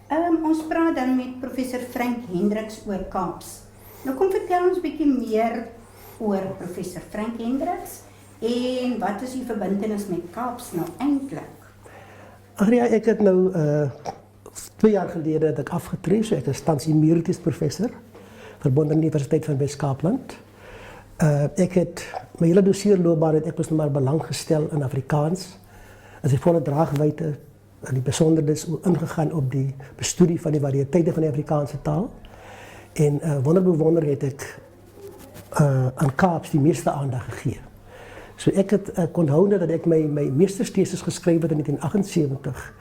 Ons praat dan met professor Frank Hendricks oor Kaaps. Nou kom vertel ons bietjie meer oor professor Frank Hendricks en wat is die verbintenis met Kaaps nou eintlik? Ria, ek het nou 2 jaar gelede het ek afgetree, so ek is tans emeritus professor verbonden aan die Universiteit van Wes-Kaapland. Ek het my hele dossierloopbaan het ek maar belang gestel in Afrikaans. As die volle draagwyte en die besonderhede ingegaan op die bestudie van die variëteite van die Afrikaanse taal. En wonder het ek aan Kaaps die meeste aandag gegee. So ek kon onthou dat ek my meestersthesis geskryf het in 1978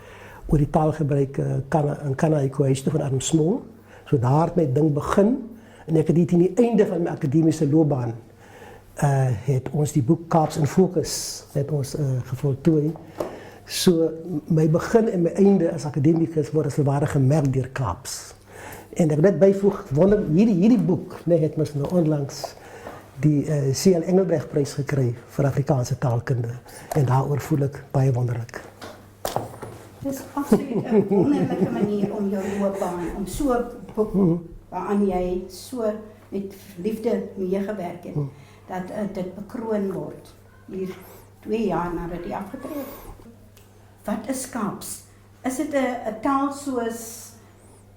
oor die taalgebruik in Kanaïko-huiste van Adam Small. So daar het my ding begin en ek het dit in die einde van my akademiese loopbaan het ons die boek Kaaps in Fokus het ons gevoltooi. So my begin en my einde as akademicus word as ware gemerk deur Kaaps. En ek net byvoeg, wonder hierdie boek, nee, het mos nou onlangs die C.L. Engelbrecht-prys gekry vir Afrikaanse taalkunde. En daaroor voel ek baie wonderlik. Dit is absoluut 'n wonderlike manier om jou loopbaan, om so 'n boek waaraan jy so met liefde meegewerk het, dat dit bekroon word hier 2 jaar nadat jy afgetree het. Wat is Kaaps? Is dit 'n taal soos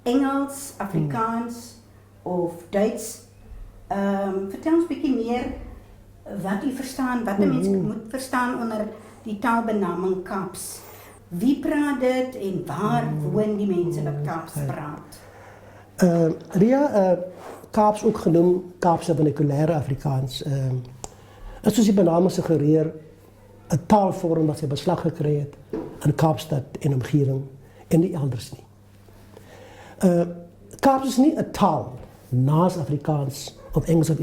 Engels, Afrikaans of Duits? Vertel ons 'n bietjie meer wat u verstaan, wat 'n mens moet verstaan onder die taalbenaming Kaaps. Wie praat dit en waar woon die mense wat Kaaps praat? Ria, Kaaps ook genoem Kaapse vernaculêre Afrikaans. Is soos die benaming suggereer 'n taalvorm wat sy beslag gekry het in Kaapstad en omgewing en nie elders nie. Kaaps is nie 'n taal naas Afrikaans of Engels of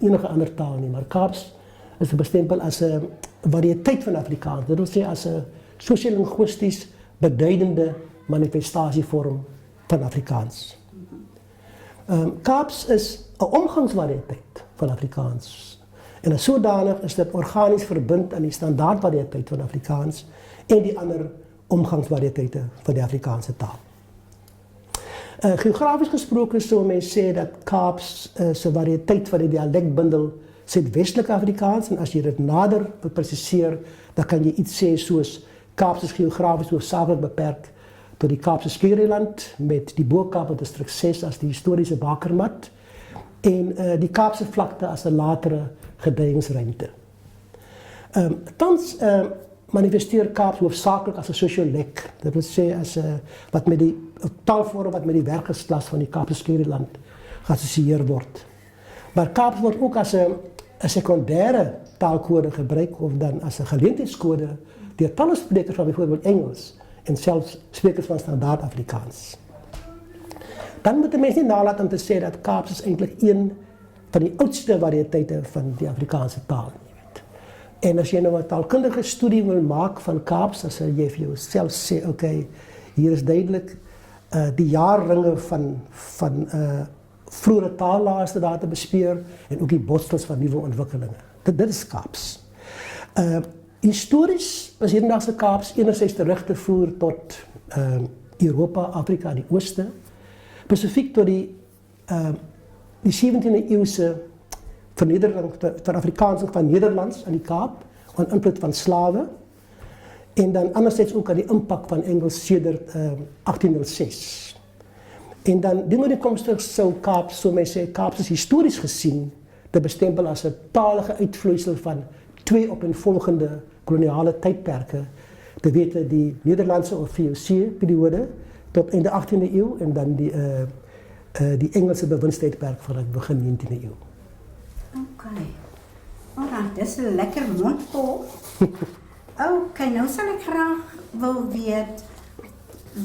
enige ander taal nie, maar Kaaps is bestempel as 'n variëteit van Afrikaans. Dit wil sê as 'n sosio-linguïsties beduidende manifestasievorm van Afrikaans. Kaaps is 'n omgangsvariëteit van Afrikaans. En as sodanig is dit organies verbind aan die standaardvariëteit van Afrikaans en die ander omgangsvariëteite van die Afrikaanse taal. Geografies gesproke sou mens sê dat Kaaps is 'n variëteit van die dialekbundel Suidwestelike Afrikaans, en as jy dit nader presiseer, dan kan jy iets sê soos Kaaps is geografies hoofsaaklik beperk tot die Kaapse Skiereiland met die Bo-Kaap distrik 6 as die historiese bakermat en die Kaapse vlakte as 'n latere gedeiingsruimte. Tans manifesteer Kaaps hoofsaaklik as 'n sosiolek. Dit wil sê as 'n wat met die taalvorm wat met die werkgesklas van die Kaapse Skiereiland geassosieer word. Maar Kaaps word ook as 'n sekondêre taalkode gebruik of dan as 'n geleentheidskode deur taalsprekers van byvoorbeeld Engels en selfs sprekers van standaard Afrikaans. Dan moet die mens nie nalat om te sê dat Kaaps is eintlik een van die oudste variëteite van die Afrikaanse taal. En as jy nou 'n taalkundige studie wil maak van Kaaps, dan sal jy vir jouself sê, okay, hier is duidelik die jaarringe van vroeë taallaaste daar te bespeer en ook die botsels van nuwe ontwikkelinge. Dit is Kaaps. Histories is hedendaagse Kaaps enerzijds terug te voer tot Europa, Afrika en die Ooste, spesifiek tot die 17e eeuwse vernedering van Afrikaans van Nederlands aan die Kaap, aan invloed van slawe, en dan anderzijds ook aan die impak van Engels sedert 1806. En dan die ooreenkomstig sou Kaaps, so men sê, Kaaps is histories gesien te bestempel as 'n talige uitvloeisel van 2 opeenvolgende koloniale tydperke, te wete die Nederlandse of VOC-periode tot in de 18e eeuw en dan die Engelse bewinstydperk van het begin 19e eeuw. Oké. Alright, dis 'n lekker mondvol. Oké, nou sal ek graag wil weet,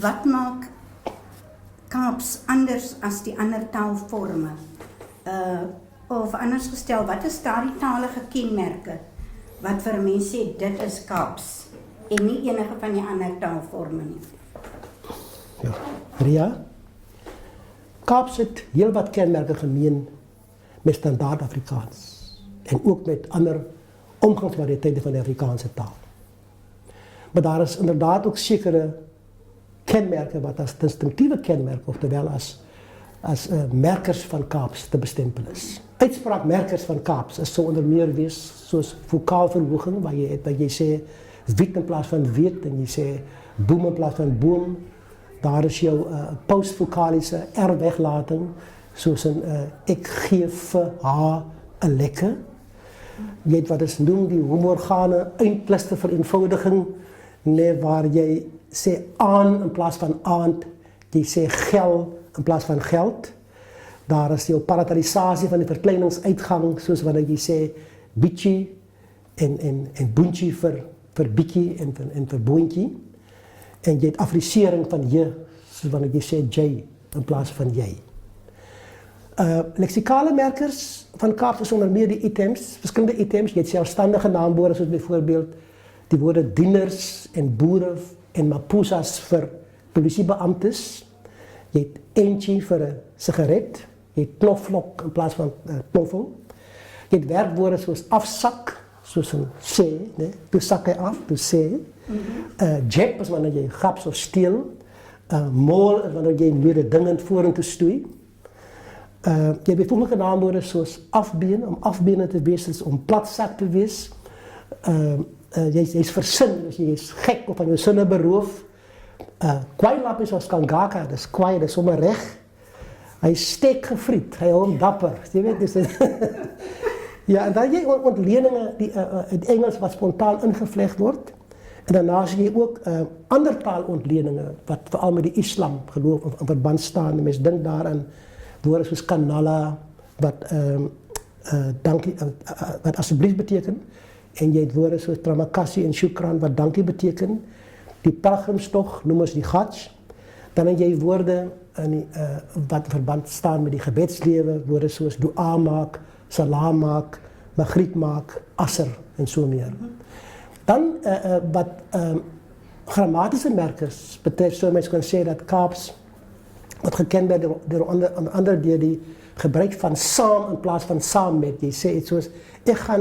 wat maak Kaaps anders as die ander taalvorme? Of anders gestel, wat is daardie talige kenmerke wat vir mense sê dit is Kaaps en nie enige van die ander taalvorme nie? Ja, Ria, Kaaps het heel wat kenmerke gemeen met standaard Afrikaans en ook met ander omgangsvariëteite van die Afrikaanse taal. Maar daar is inderdaad ook sekere kenmerke wat as distinctieve kenmerk, oftewel as merkers van Kaaps te bestempel is. Uitspraakmerkers van Kaaps is so onder meer wees soos vokaalverhoging, waar jy sê wit in plaas van weet en jy sê boom in plaas van boom. Daar is jou postvokaliese R-weglating, soos in ek gee vir haar 'n lekker. Jy het wat ons noem die homoorgane eindpluste vereenvoudiging, waar jy sê aan in plaas van aand, jy sê gel in plaas van geld. Daar is jou palatalisasie van die verkleiningsuitgang, soos wanneer jy sê bietjie en boentjie vir bietjie en vir boontjie. En jy het afrisering van je, soos wanneer jy sê jy in plaas van jy. Leksikale merkers van Kaaps is onder meer die items, verskillende items. Jy het selfstandige naamwoorde, soos byvoorbeeld die woorde dieners en boere en mapusas vir polisiebeamptes. Jy het eentjie vir 'n sigaret, jy het knoflok in plaas van knoffel. Jy het werkwoorde soos afsak, soos een sê, toe sak hy af, toe sê. Jab is wanneer jy gaps of steel. Mol is wanneer jy mededingend vorentoe stoei. Jy het byvoeglike naamwoorde soos afbeen, om afbenen te wees, is om platsak te wees. Jy is versin, dus jy is gek of van jou sinne beroof. Kwailap is als kangaka, dus kwaai, dat is sommer reg. Hy is steek gefriet, hy hou hom dapper. Jy weet, dus ja, en dan jy ontleninge die Engels wat spontaan ingevleg word. En daarna sien jy ook ander taalontleninge wat veral met die islam geloof in verband staan. Mense dink daaraan woorde soos kanala wat dankie wat asseblief beteken. En jy het woorde soos tramakassi en shukran wat dankie beteken. Die pelgrimstog noem ons die hajj. Dan het jy woorde wat in verband staan met die gebedslewe, woorde soos dua maak, salaam maak, magriet maak, asr en so meer. Dan wat grammatische merkers betreft, zou mensen kunnen zeggen dat Kaaps wordt gekend door onder andere die gebruik van saam in plaats van saam met. Je zegt iets zoals, ik ga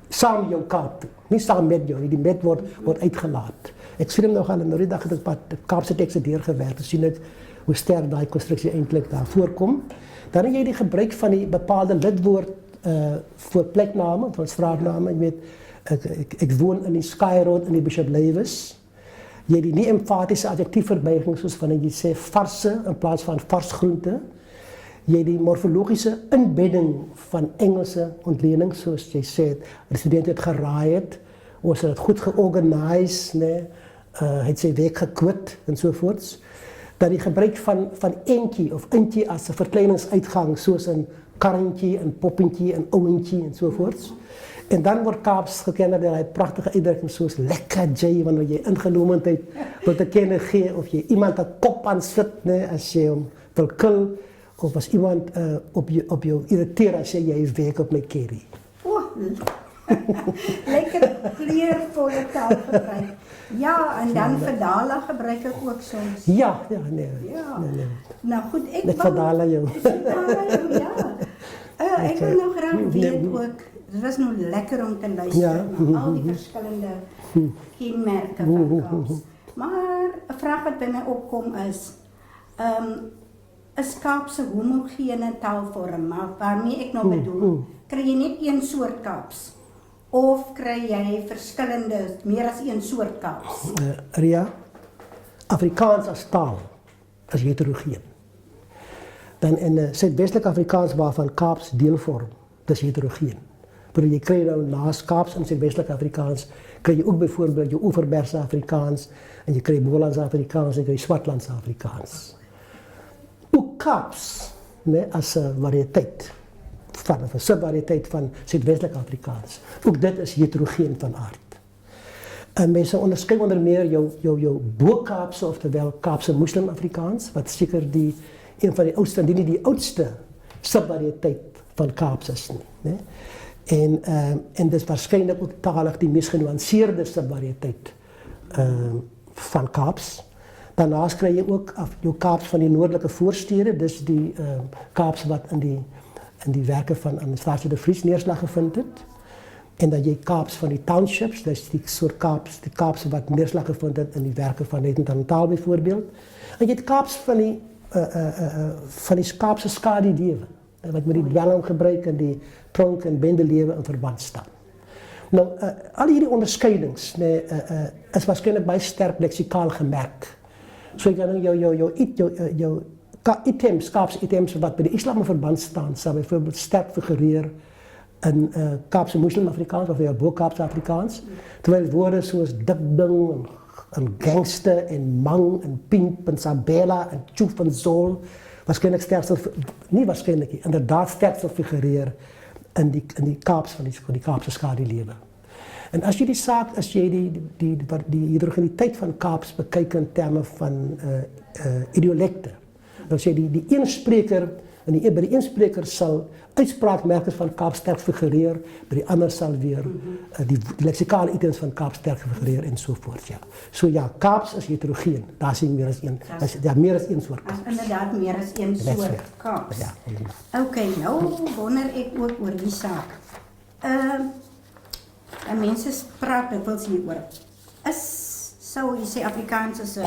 saam jou kaart toe. Niet saam met jou, die met wordt uitgelaat. Ik zie hem nog al in de dag dat de Kaapse teksten doorgewerkt. Dus zie ik hoe sterk die constructie eindelijk daar voorkomt. Dan heb je die gebruik van die bepaalde lidwoord voor pleknamen, voor straatnamen. Je weet, ik woon in die Sky Road in die Bishop Lewis. Je hebt die niet emfatische adjectiefverbuiging, zoals wanneer je zegt varse in plaats van vars groente. Je hebt die morfologische inbedding van Engelse ontlening, zoals je zegt, de student heeft geraaid, was het goed georganiseerd, nee, heeft zijn week gekwit enzovoorts. Dat die gebruik van eentje of eentje als een verkleiningsuitgang, zoals een karrentje, een poppentje, een ouwentje enzovoorts. En dan wordt Kaaps gekend dat hij prachtige uitdrukkingen zoals lekker Jay, wanneer je ingenomenheid wil te kennen geeft, of je iemand een kop aan zit, nee, als je hem wil kul, of als iemand op je irriteert als je jij werkt op mijn kerry. Oh, lekker kleurvolle taalgebruik. Ja, en dan verdala gebruik ik ook soms. Ja, nee. Nou goed, ik verdala jou. Ja. Ik wil nog graag weten ook, het was nou lekker om te luisteren naar al die verschillende kenmerken van Kaaps. Maar een vraag wat bij mij opkomt is Kaaps een homogene taalvorm, maar waarmee ik nou bedoel, krijg je niet één soort Kaaps? Of krijg jij verschillende, meer dan één soort Kaaps? Ria, Afrikaans als taal is heterogeen. Dan in Zuidwestelijk Afrikaans waarvan Kaaps deel vormt, dat is heterogeen. Maar je krijgt nou naast Kaaps in Zuidwestelijk Afrikaans, krijg je ook bijvoorbeeld je Overbergse Afrikaans, en je krijgt Bolandse Afrikaans en je krijgt Swartlandse Afrikaans. Ook Kaaps, als variëteit. Van een subvariëteit van Zuidwestelijk Afrikaans. Ook dit is heterogeen van aard. En mensen onderscheiden onder meer jouw Bo-Kaapse, oftewel Kaapse Moslim-Afrikaans, wat zeker een van de oudste, die oudste subvariëteit van Kaaps is. Nee? En dus waarschijnlijk ook talig die meest genuanceerde subvariëteit van Kaaps. Daarnaast krijg je ook jouw Kaaps van die noordelijke voorsteden, dus die Kaaps wat in die werken van Anastasio de Vries neerslag gevonden heeft. En dan jy Kaaps van die townships, dis die soort Kaaps, die Kaaps wat neerslag gevind het in die werke van Net en Taal byvoorbeeld. En jy het Kaaps van die Kaapse skadu-lewe, wat met die dwelm gebruik en die tronk en bendelewe in verband staan. Nou, al hierdie onderskeidings is waarskynlik baie sterk leksikaal gemerk. So jy kan jou items, Kaapse items wat by die Islam in verband staan, sal byvoorbeeld sterk figureer in Kaapse Moslim-Afrikaans of Kaaps Afrikaans, terwyl woorde soos dikding en gangster en mang en pimp en sabela en tjoef en zol waarskynlik sterk sal, nie waarskynlik nie, inderdaad sterk sal figureer in die Kaaps van die Kaapse skadu-lewe. En as jy die heterogeniteit van Kaaps bekyk in terme van ideolekte, dan sê die een spreker, by die een spreker sal uitspraakmerkers van Kaaps sterk figureer, by die ander sal weer die leksikale items van Kaaps sterk figureer en sovoorts, ja. So ja, Kaaps is heterogeen, daar is meer as een, meer as een soort Kaaps. Inderdaad, meer as een soort Kaaps. Ja, OK, nou wonder ek ook oor die saak. En mense praat dikwels hieroor. Sou jy sê Afrikaans is 'n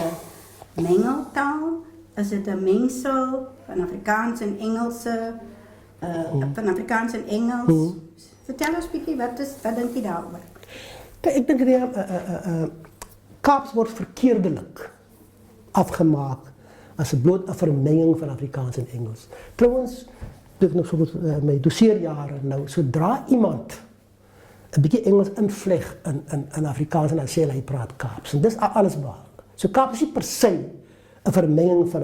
mengeltaal? Is dit 'n mengsel van Afrikaans en Engelse? Van Afrikaans en Engels? Vertel ons bietjie, wat dink jy daaroor? Kijk, ek dink Kaaps word verkeerdelik afgemaak as 'n bloot 'n vermenging van Afrikaans en Engels. Trouwens, ek nog so goed my doseerjare nou, sodra iemand 'n bietjie Engels invleg in Afrikaans en dan sê hy praat Kaaps. En dis alles behalwe. So Kaaps is nie per se 'n vermenging van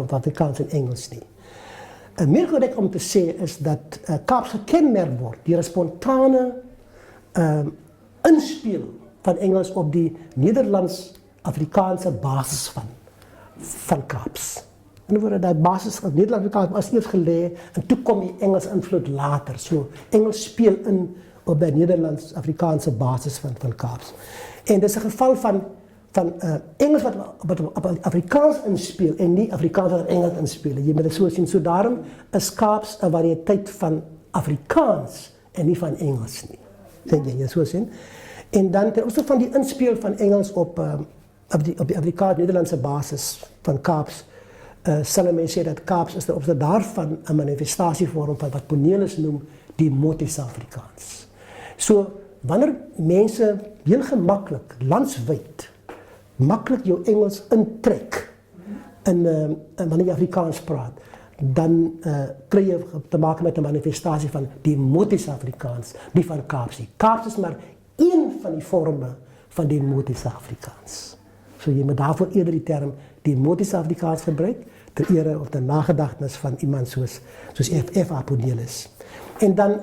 Afrikaans en Engels nie. Meer korrek om te sê is dat Kaaps gekenmerk word deur 'n spontane inspel van Engels op die Nederlands-Afrikaanse basis van Kaaps. In ander woorde, die basis van Nederlands-Afrikaans was eers gelê en toe kom die Engels invloed later. So Engels speel in op die Nederlands-Afrikaanse basis van Kaaps. En dis 'n geval van Engels wat op Afrikaans inspeel en nie Afrikaans wat Engels inspeel. Jy moet dit so sien. So daarom is Kaaps 'n variëteit van Afrikaans en nie van Engels nie. Dink jy so sien? En dan ten opsigte van die inspeel van Engels op die Afrikaans-Nederlandse basis van Kaaps, sal mense sê dat Kaaps is ten opsigte daarvan 'n manifestasievorm van wat Cornelis noem die motiese Afrikaans. So wanneer mense heel gemaklik landswyd maklik jou Engels intrek wanneer jy Afrikaans praat, dan kry jy te maak met 'n manifestasie van die motiese Afrikaans, nie van Kaaps nie. Kaaps is maar een van die forme van die motiese Afrikaans. So jy moet daarvoor eerder die term die motiese Afrikaans gebruik, ter ere of ter nagedagtenis van iemand soos F.A. Cornelis. En dan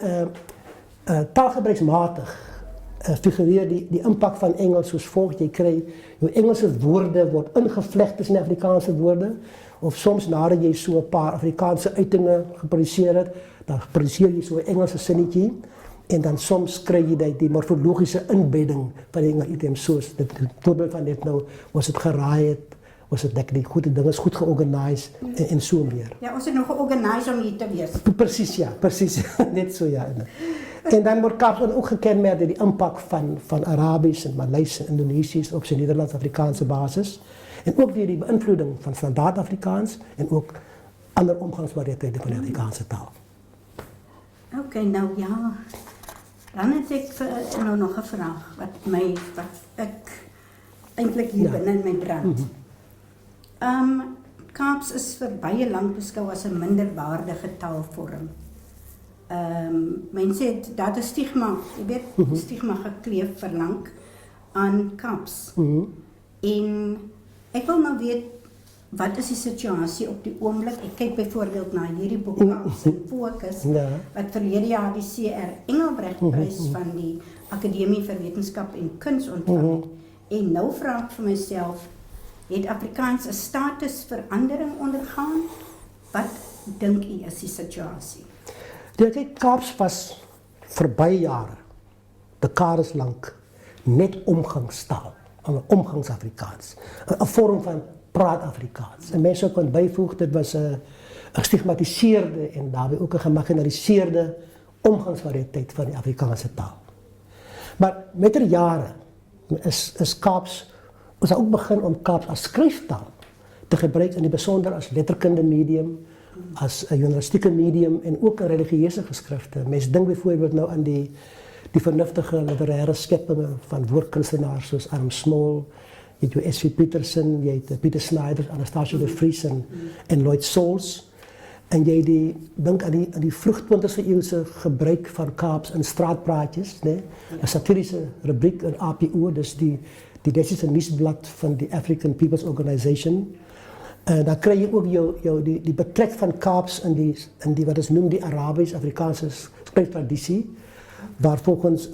taalgebruiksmatig figureer die impak van Engels soos volg. Jy kry, jou Engelse woorde word ingevleg tussen Afrikaanse woorde, of soms nadat jy so 'n paar Afrikaanse uitinge geproduseer het, dan produseer jy so 'n Engelse sinnetjie, en dan soms kry jy die morfologiese inbedding van die Engelse items, soos dit voorbeeld van net nou, was dit geraai het, was dit die goede ding is goed georganiseerd en so meer. Ja, ons het nog georganiseerd om hier te wees. Precies, ja, precies. Net so, ja. En dan wordt Kaaps ook gekenmerkt door die impak van Arabisch en Maleis en Indonesisch op zijn Nederlands-Afrikaanse basis. En ook door die beïnvloeding van standaard Afrikaans en ook andere omgangsvariëteiten van de Afrikaanse taal. Oké, nou ja. Dan heb ik nou nog een vraag wat ik eigenlijk hier binnen in mijn brand. Kaaps is vir baie lank beskou as 'n minderwaardige taalvorm. Mense het dat 'n stigma, jy weet, stigma gekleef vir lank aan Kaaps. En ek wil nou weet, wat is die situasie op die oomblik? Ek kyk byvoorbeeld na hierdie boek Kaaps en Fokus, wat verlede jaar die C.R. Engelbrecht-prys van die Akademie vir Wetenskap en Kuns ontvang het. En nou vra ek vir myself, het Afrikaans 'n statusverandering ondergaan? Wat dink u is die situasie? Kaaps was vir baie jare, dekades lank, net omgangstaal, omgangs-Afrikaans, 'n vorm van praat-Afrikaans. En mense kon byvoeg, dit was 'n gestigmatiseerde en daarbij ook 'n gemarginaliseerde omgangsvariëteit van die Afrikaanse taal. Maar met de jaren is Kaaps, ons ook begin om Kaaps as skryftaal te gebruiken, in die bijzonder als letterkunde medium, als journalistieke medium en ook in religieuze geschriften. Mensen denken bijvoorbeeld nou aan die vernuftige literaire scheppingen van woordkunstenaars zoals Arm Small, je hebt S.V. Petersen, je hebt Pieter Snyder, Anastasia de Vries en Lloyd Souls. En jy dink aan die vroeg 20e eeuwse gebruik van Kaaps in straatpraatjes, nee? Een satirische rubriek, een APO, dus die destijds nieuwsblad van de African People's Organization. Dan krijg je ook die betrek van Kaaps in die wat is noemt die Arabisch-Afrikaanse schrijftraditie, waar volgens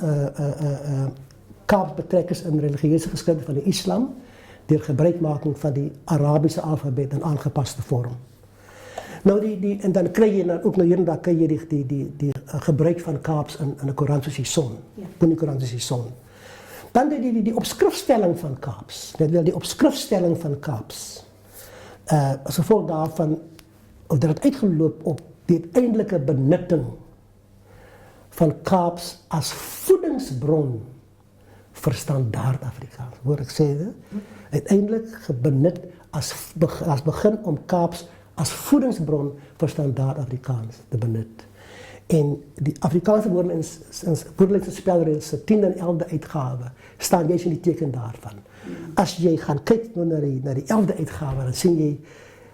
Kaaps betrek is in religieuze geschriften van de islam, door gebruikmaking van die Arabische alfabet in aangepaste vorm. Nou, en dan krijg je ook nog hier en daar krijg je die gebruik van Kaaps in de Korantische zon, in de Korantische zon. Dan die opschriftstelling van Kaaps, die opschriftstelling van Kaaps. Als gevolg daarvan, dat het uitgelopen op die uiteindelijke benutting van Kaaps als voedingsbron voor standaard Afrikaans. Hoor ik zeggen? Uiteindelijk benut als begin om Kaaps als voedingsbron voor standaard Afrikaans te benutten. En die Afrikaanse woorden in woordelijkse spelregels, de 10e en 11e uitgave, staan juist in die teken daarvan. Als je gaat kijken naar die 11e uitgave, dan zie je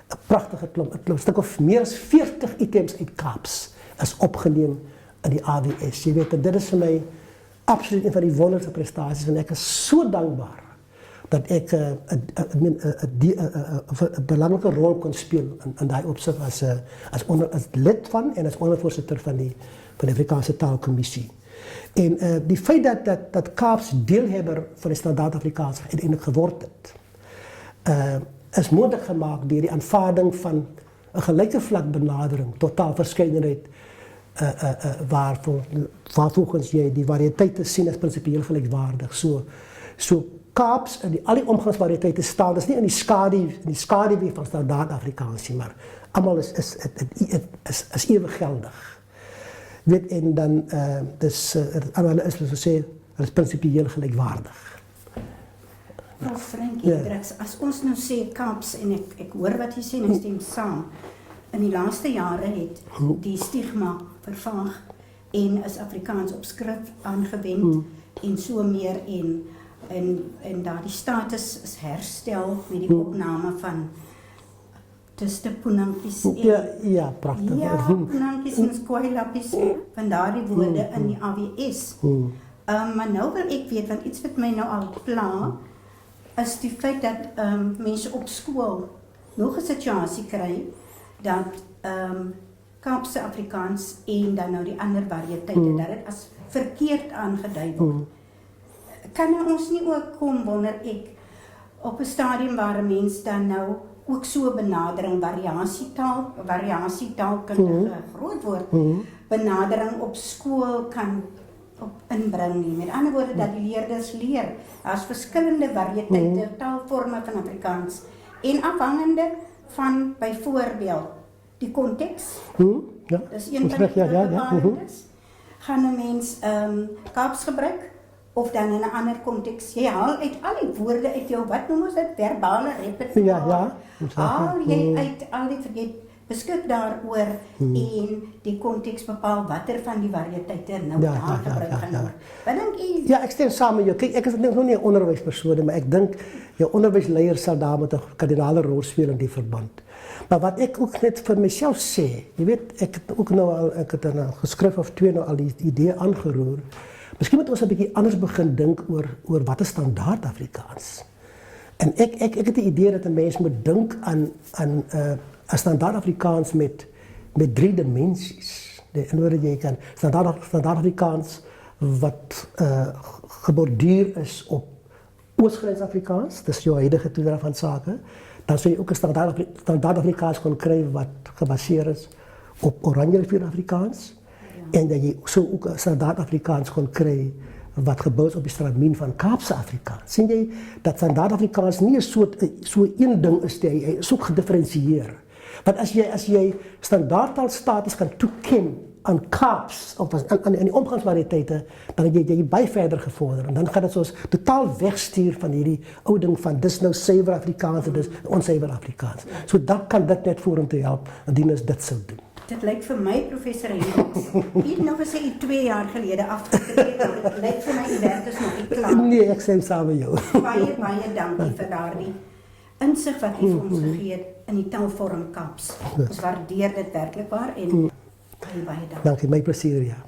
een prachtige klomp, een stuk of meer dan 40 items uit Kaaps is opgenomen in die AWS. Je weet, dit is voor mij absoluut een van die wonderlijke prestaties en ik is zo dankbaar dat ik een belangrijke rol kon spelen in die opzicht als lid van en als ondervoorzitter van de Afrikaanse Taalcommissie. En die feit dat Kaaps deelhebber van de standaard Afrikaans uiteindelijk geworden is mogelijk gemaakt door die aanvaarding van een gelijke vlak benadering, totaal verscheidenheid, waar volgens jij die variëteiten zien als principieel gelijkwaardig. Zo Kaaps en al die omgangsvariëteiten staan dus niet in die schaduw van standaard Afrikaans, maar allemaal is eeuwig geldig. Weet, en dan is principieel gelijkwaardig. Prof. Frank Hendricks, as ons nou sê Kaaps en ek hoor wat jy sê en ek stem saam. In die laaste jare het die stigma vervaag en is Afrikaans op skrif aangewend en so meer en daardie status is herstel met die opname van tussen Punankies en pragtig. Ja, Punankies en Skwailappies van daardie woorde in die AWS. Maar nou wil ek weet, want iets wat my nou al pla, is die feit dat mense op skool nog 'n situasie kry dat Kaapse Afrikaans en dan nou die ander variëteite, dat dit as verkeerd aangedui word. Kan ons nie ook kom, wonder ek, op 'n stadium waar 'n mens dan nou ook so benadering, variasietaalkundige groot woord, benadering op skool kan inbring nie. Met ander woorde, dat die leerders leer, daar's verskillende variëteite, taalvorme van Afrikaans, en afhangende van byvoorbeeld die konteks, dis een van die bepalings, gaan 'n mens Kaaps gebruik, of dan in 'n ander konteks. Jy haal uit al die woorde uit jou, wat noem ons dit, verbale repertoire, haal jy uit al die beskik daaroor en die konteks bepaal watter van die variëteite nou daar gebruik gaan word. Wat dink u? Ja, ek stem saam met jou. Kyk, ek is nog nie 'n onderwyspersoon, maar ek dink jou onderwysleier sal daar met 'n kardinale rol speel in die verband. Maar wat ek ook net vir myself sê, jy weet, ek het ook nou al, ek het in 'n geskrif of twee nou al die idee aangeroer. Miskien moet ons 'n bietjie anders begin dink oor wat is standaard Afrikaans. En ek het die idee dat 'n mens moet dink aan 'n standaard Afrikaans met 3 dimensies. In woorde jy kan standaard Afrikaans wat geborduur is op Oosgrens Afrikaans, dis jou huidige toedrag van sake. Dan sou jy ook 'n standaard Afrikaans kon kry wat gebaseer is op Oranje rivier Afrikaans. En dat je zo ook een standaard Afrikaans kon krijgen wat gebouwd is op die stramien van Kaapse Afrikaans. Zie je dat standaard Afrikaans niet een soort één ding is, hij is ook gedifferentieerd. Want als jij standaardtaalstatus kan toekennen aan Kaaps, of aan die omgangsvariteite, dan het jy baie verder gevorder. En dan gaan dit soos totaal wegstuur van hierdie ou ding van dis nou suiwer Afrikaans en dis onsuiwer Afrikaans. So dan kan dit net vorentoe help indien ons dit sou doen. Dit lyk vir my, professor Hendricks, hier nou gesê u 2 jaar gelede afgetree, maar dit lyk vir my u werk is nog nie klaar. Nee, ek stem saam met jou. Baie dankie vir daardie insig wat u vir ons gegee het in die taalvorm Kaaps. Ons waardeer dit werklik waar en baie dankie. Dankie, my plesier, ja.